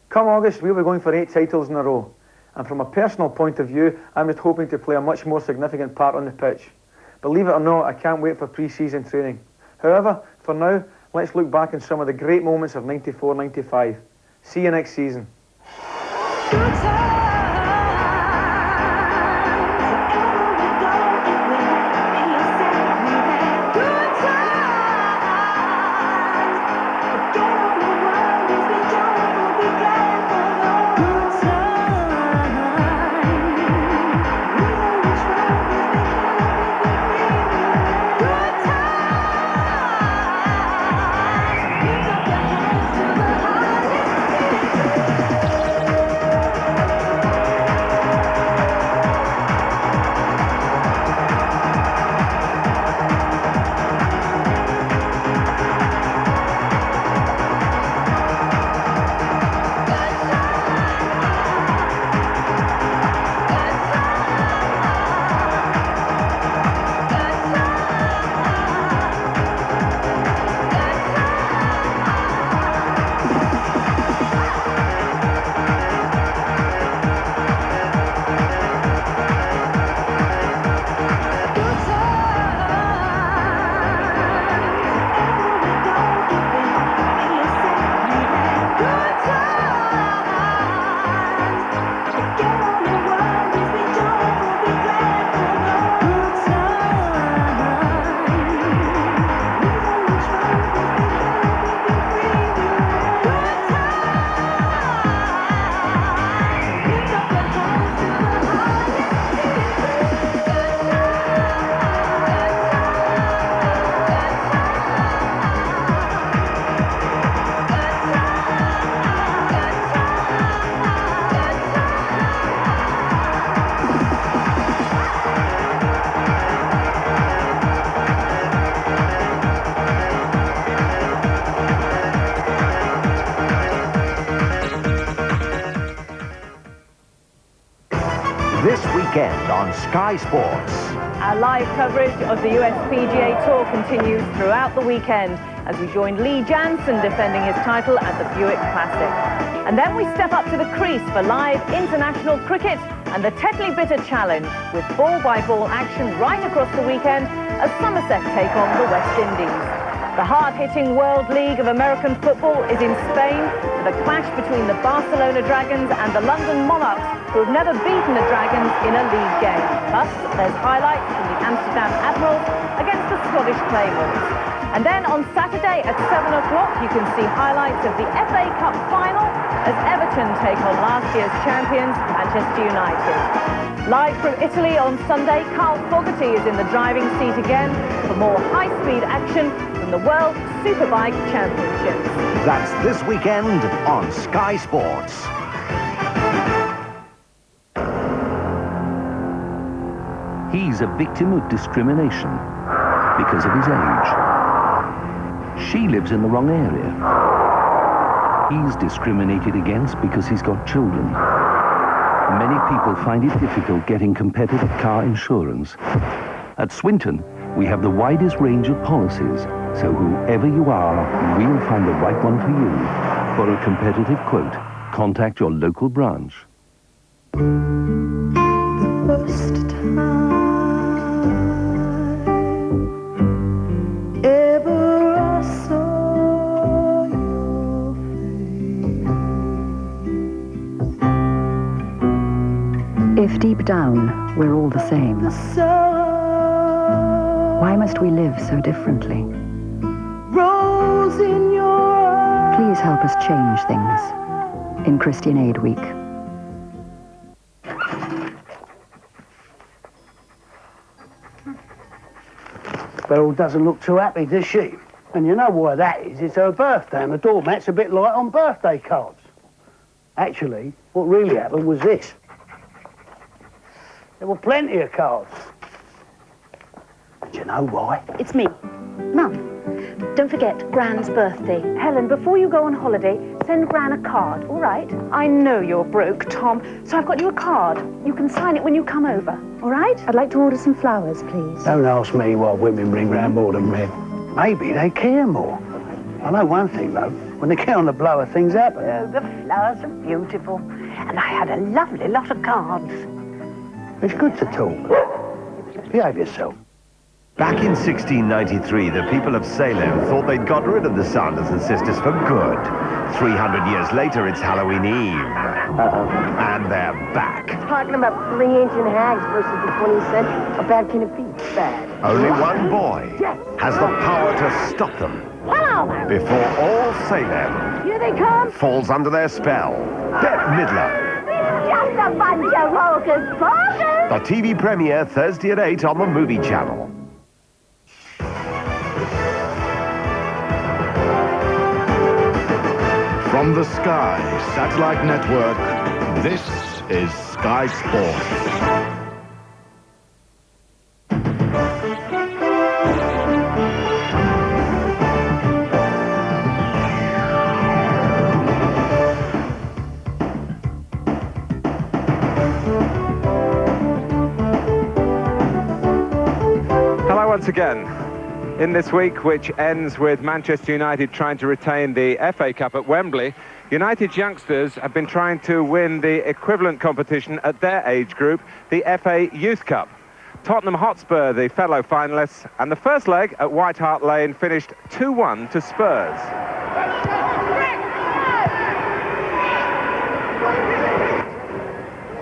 Come August, we'll be going for 8 titles in a row. And from a personal point of view, I'm just hoping to play a much more significant part on the pitch. Believe it or not, I can't wait for pre-season training. However, for now, let's look back on some of the great moments of 94-95. See you next season. on Sky Sports. Our live coverage of the USPGA Tour continues throughout the weekend as we join Lee Jansen defending his title at the Buick Classic. And then we step up to the crease for live international cricket and the Tetley Bitter Challenge with ball-by-ball action right across the weekend as Somerset take on the West Indies. The hard-hitting World League of American Football is in Spain with a clash between the Barcelona Dragons and the London Monarchs, who have never beaten the Dragons in a league game. Plus, there's highlights from the Amsterdam Admirals against the Scottish Claymores. And then on Saturday at 7 o'clock, you can see highlights of the FA Cup final as Everton take on last year's champions, Manchester United. Live from Italy on Sunday, Carl Fogarty is in the driving seat again for more high-speed action from the World Superbike Championships. That's this weekend on Sky Sports. He's a victim of discrimination because of his age. She lives in the wrong area. He's discriminated against because he's got children. Many people find it difficult getting competitive car insurance. At Swinton, we have the widest range of policies, so whoever you are, we'll find the right one for you. For a competitive quote, contact your local branch. The first time ever I saw your face. If deep down we're all the same, why must we live so differently? Rose in your eyes. Please help us change things in Christian Aid Week. Beryl doesn't look too happy, does she? And you know why that is. It's her birthday and the doormat's a bit light on birthday cards. Actually, what really happened was this. There were plenty of cards. And you know why? It's me. Mum, don't forget Gran's birthday. Helen, before you go on holiday, send Gran a card, all right? I know you're broke, Tom, so I've got you a card. You can sign it when you come over, all right? I'd like to order some flowers, please. Don't ask me why women bring round more than men. Maybe they care more. I know one thing, though. When they get on the blower, things happen. Oh, the flowers are beautiful. And I had a lovely lot of cards. It's good to talk. Behave yourself. Back in 1693, the people of Salem thought they'd got rid of the Sanders and sisters for good. 300 years later, it's Halloween Eve. And they're back. Talking about 3 ancient hags versus the 20th century. A bad can it be? Bad. Only one boy has the power to stop them. Hello! Before all Salem Here they come! falls under their spell. Bette Midler. Just a bunch of hocus pocus! The TV premiere Thursday at 8 on the Movie Channel. From the Sky Satellite Network, this is Sky Sports. Hello once again. In this week, which ends with Manchester United trying to retain the FA Cup at Wembley, United's youngsters have been trying to win the equivalent competition at their age group, the FA Youth Cup. Tottenham Hotspur, the fellow finalists, and the first leg at White Hart Lane finished 2-1 to Spurs.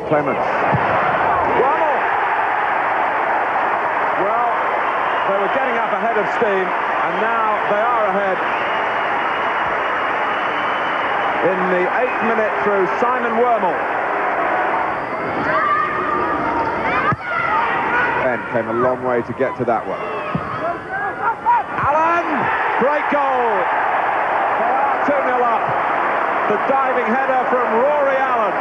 Clements. They were getting up ahead of steam, and now they are ahead. In the 8th minute through Simon Wormel. Ben came a long way to get to that one. Allen! Great goal! They are 2-0 up. The diving header from Rory Allen.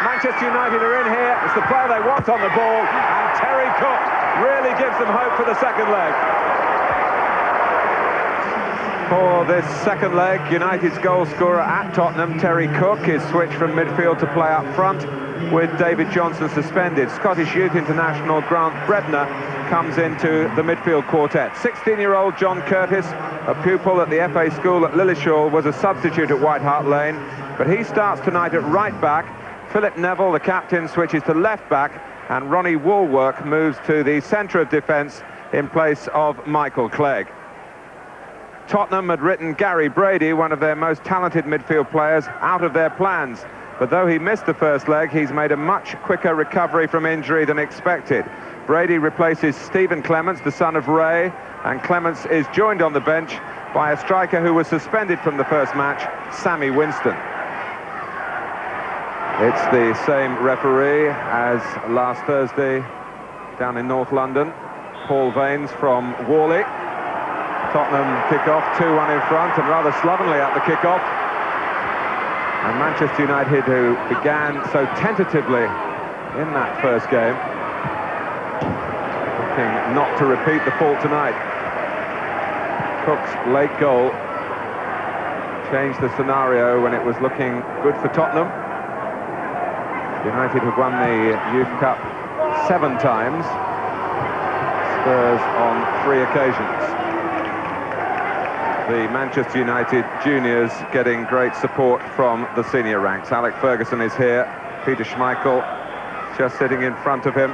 Manchester United are in here. It's the player they want on the ball, and Terry Cook really gives them hope for the second leg. For this second leg, United's goal scorer at Tottenham, Terry Cook, is switched from midfield to play up front with David Johnson suspended. Scottish youth international Grant Bredner comes into the midfield quartet. 16-year-old John Curtis, a pupil at the FA school at Lillishall, was a substitute at White Hart Lane, but he starts tonight at right back. Philip Neville, the captain, switches to left back, and Ronnie Woolwork moves to the centre of defence in place of Michael Clegg. Tottenham had written Gary Brady, one of their most talented midfield players, out of their plans. But though he missed the first leg, he's made a much quicker recovery from injury than expected. Brady replaces Stephen Clements, the son of Ray, and Clements is joined on the bench by a striker who was suspended from the first match, Sammy Winston. It's the same referee as last Thursday down in North London, Paul Vaines from Worley. Tottenham kick off 2-1 in front, and rather slovenly at the kick-off. And Manchester United, who began so tentatively in that first game, looking not to repeat the fault tonight. Cook's late goal changed the scenario when it was looking good for Tottenham. United have won the Youth Cup 7 times, Spurs on 3 occasions. The Manchester United juniors getting great support from the senior ranks. Alec Ferguson is here, Peter Schmeichel just sitting in front of him.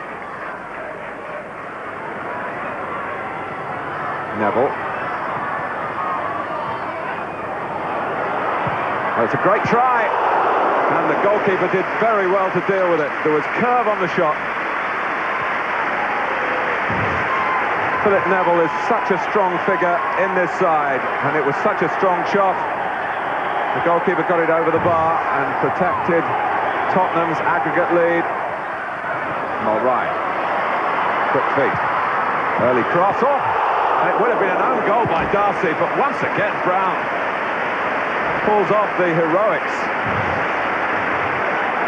Neville. Oh, it's a great try, and the goalkeeper did very well to deal with it. There was curve on the shot. Philip Neville is such a strong figure in this side, and it was such a strong shot. The goalkeeper got it over the bar and protected Tottenham's aggregate lead. All right. Quick feet. Early cross off. It would have been an own goal by Darcy, but once again Brown pulls off the heroics.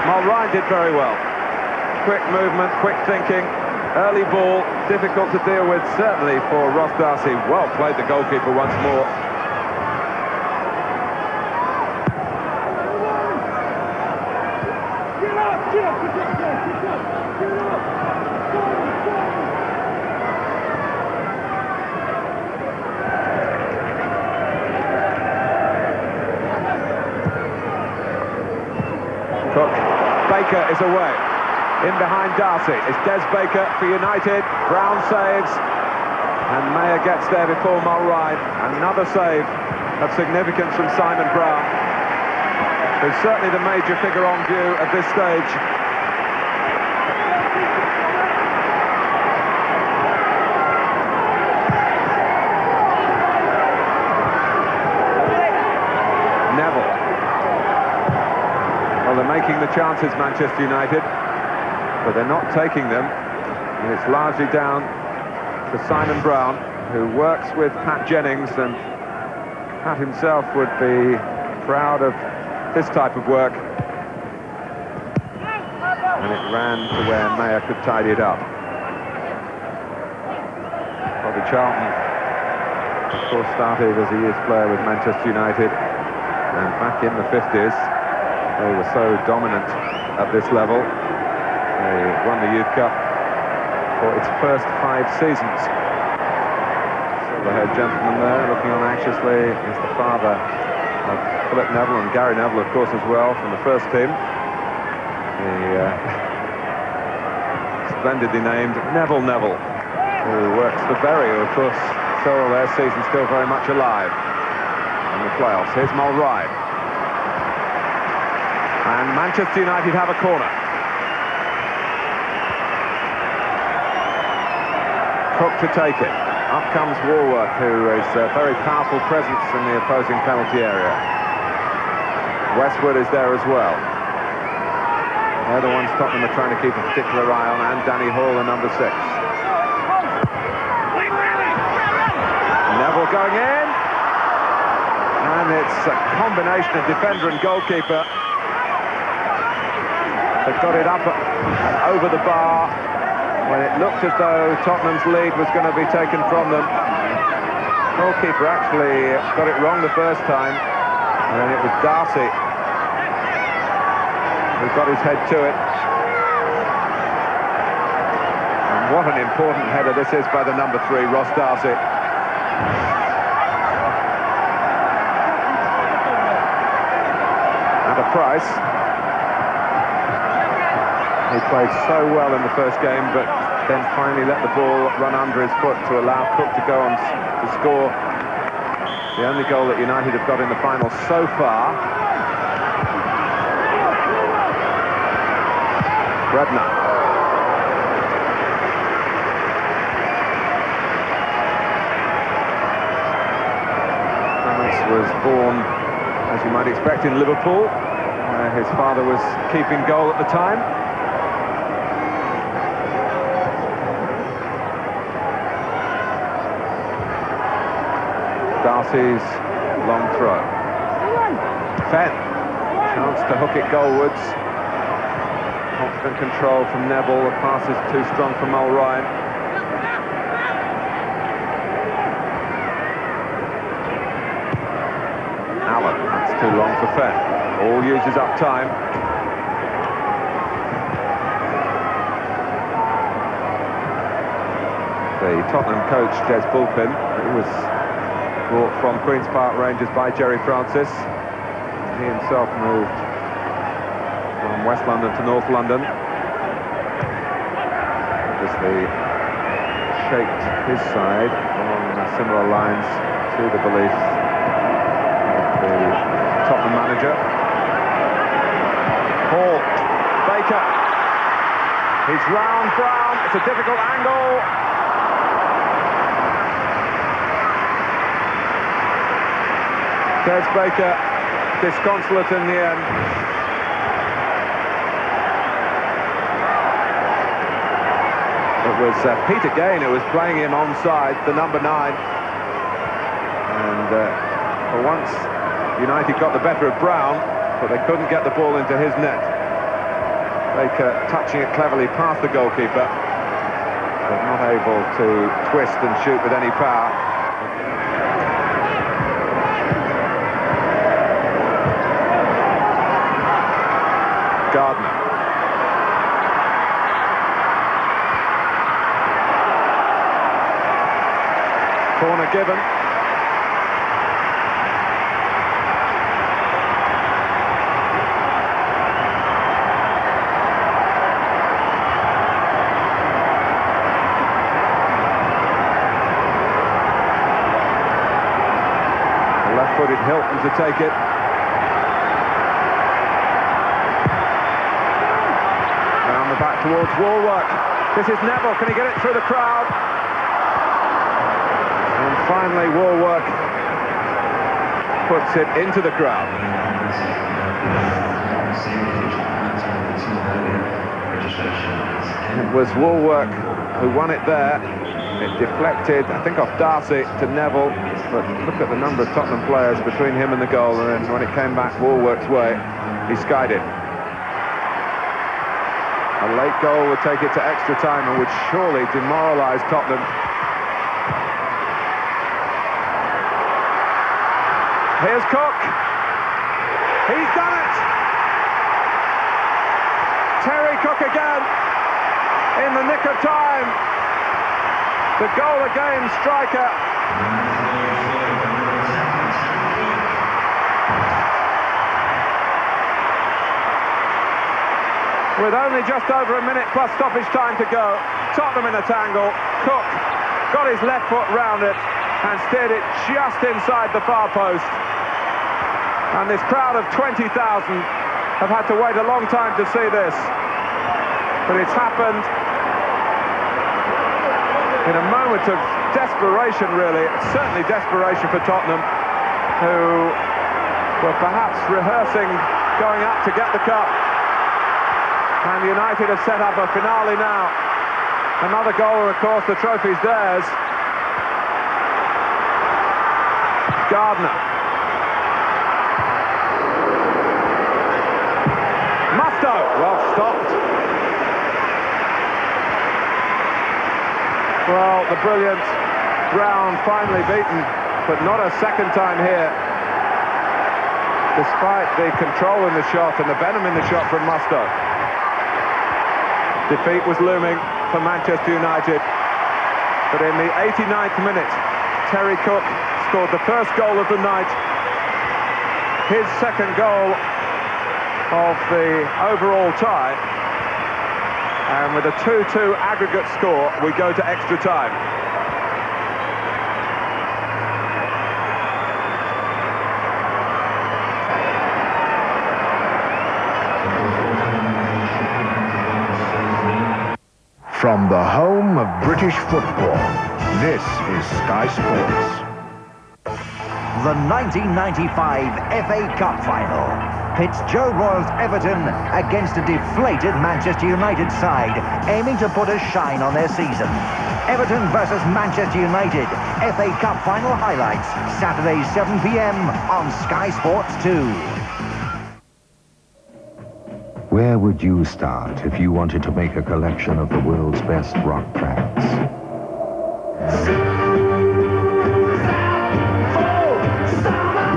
Mulrine did very well. Quick movement, quick thinking. Early ball, difficult to deal with, certainly for Ross Darcy. Well played the goalkeeper once more. Cook, Baker is away. In behind Darcy is Des Baker for United. Brown saves, and Mayer gets there before Mulrine. Another save of significance from Simon Brown, who's certainly the major figure on view at this stage. Neville. Well, they're making the chances, Manchester United, but they're not taking them, and it's largely down to Simon Brown, who works with Pat Jennings, and Pat himself would be proud of this type of work. And it ran to where Mayer could tidy it up. Bobby Charlton, of course, started as a youth player with Manchester United, and back in the 50s, they were so dominant at this level. They won the Youth Cup for its first 5 seasons. Silver-haired gentleman there, looking on anxiously, is the father of Philip Neville, and Gary Neville, of course, as well, from the first team. The splendidly named Neville, who works for Bury, who, of course, saw their season still very much alive in the playoffs. Here's Mulrine. And Manchester United have a corner. Cook to take it. Up comes Woolwork, who is a very powerful presence in the opposing penalty area. Westwood is there as well. They're the ones Tottenham are trying to keep a particular eye on, and Danny Hall, the number 6. Neville going in. And it's a combination of defender and goalkeeper. They've got it up and over the bar when it looked as though Tottenham's lead was going to be taken from them. Goalkeeper actually got it wrong the first time, and it was Darcy who got his head to it. And what an important header this is by the number 3, Ross Darcy. At a price. He played so well in the first game, but then finally let the ball run under his foot to allow Cook to go on to score the only goal that United have got in the final so far. Redknapp. Clements was born, as you might expect, in Liverpool, where his father was keeping goal at the time. Darcy's long throw. Fenn, chance to hook it goalwards. Confident control from Neville. The pass is too strong for Mull Ryan. Allen, that's too long for Fenn. All uses up time. The Tottenham coach, Des Bulpin, who was brought from Queen's Park Rangers by Jerry Francis. He himself moved from West London to North London. Obviously shaped his side along similar lines to the belief of the Tottenham manager. Hall, Baker, he's round Brown, it's a difficult angle. Des Baker, disconsolate in the end. It was Peter Gain who was playing him onside, the number 9. And for once, United got the better of Brown, but they couldn't get the ball into his net. Baker touching it cleverly past the goalkeeper, but not able to twist and shoot with any power. Gardner. Corner given. The left-footed Hilton to take it. Back towards Warwork. This is Neville. Can he get it through the crowd? And finally, Warwork puts it into the crowd. It was Warwork who won it there. It deflected, I think, off Darcy to Neville. But look at the number of Tottenham players between him and the goal. And then when it came back Warwork's way, he skied it. A late goal would take it to extra time and would surely demoralise Tottenham. Here's Cook. He's done it! Terry Cook again in the nick of time. The goal-a-game striker. With only just over a minute plus stoppage time to go, Tottenham in a tangle. Cook got his left foot round it and steered it just inside the far post. And this crowd of 20,000 have had to wait a long time to see this. But it's happened in a moment of desperation, really. Certainly desperation for Tottenham, who were perhaps rehearsing going up to get the cup. And United have set up a finale now. Another goal, of course, the trophy's theirs. Gardner. Musto, well stopped. Well, the brilliant Brown finally beaten. but not a second time here. Despite the control in the shot and the venom in the shot from Musto. Defeat was looming for Manchester United. But in the 89th minute, Terry Cook scored the first goal of the night. His second goal of the overall tie. And with a 2-2 aggregate score, we go to extra time. From the home of British football, this is Sky Sports. The 1995 FA Cup final pits Joe Royle's Everton against a deflated Manchester United side aiming to put a shine on their season. Everton versus Manchester United, FA Cup final highlights, Saturday 7 p.m. on Sky Sports 2. Where would you start if you wanted to make a collection of the world's best rock tracks?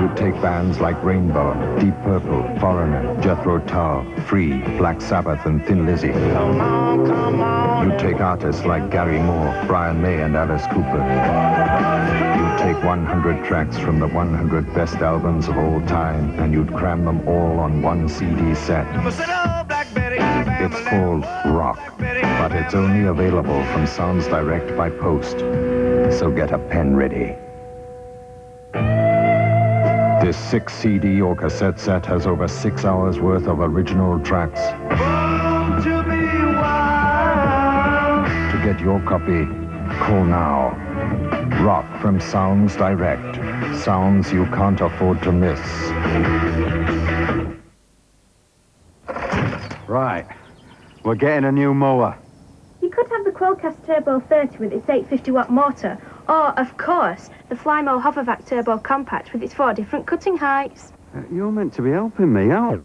You'd take bands like Rainbow, Deep Purple, Foreigner, Jethro Tull, Free, Black Sabbath and Thin Lizzy. You'd take artists like Gary Moore, Brian May and Alice Cooper. You'd take 100 tracks from the 100 best albums of all time and you'd cram them all on one CD set. It's called Rock, but it's only available from Sounds Direct by post. So get a pen ready. This 6 CD or cassette set has over 6 hours worth of original tracks. To get your copy, call now. Rock from Sounds Direct. Sounds you can't afford to miss. Right. We're getting a new mower. You could have the Quellcast Turbo 30 with its 850-watt motor, or, of course, the Flymo Hovervac Turbo Compact with its 4 different cutting heights. You're meant to be helping me out.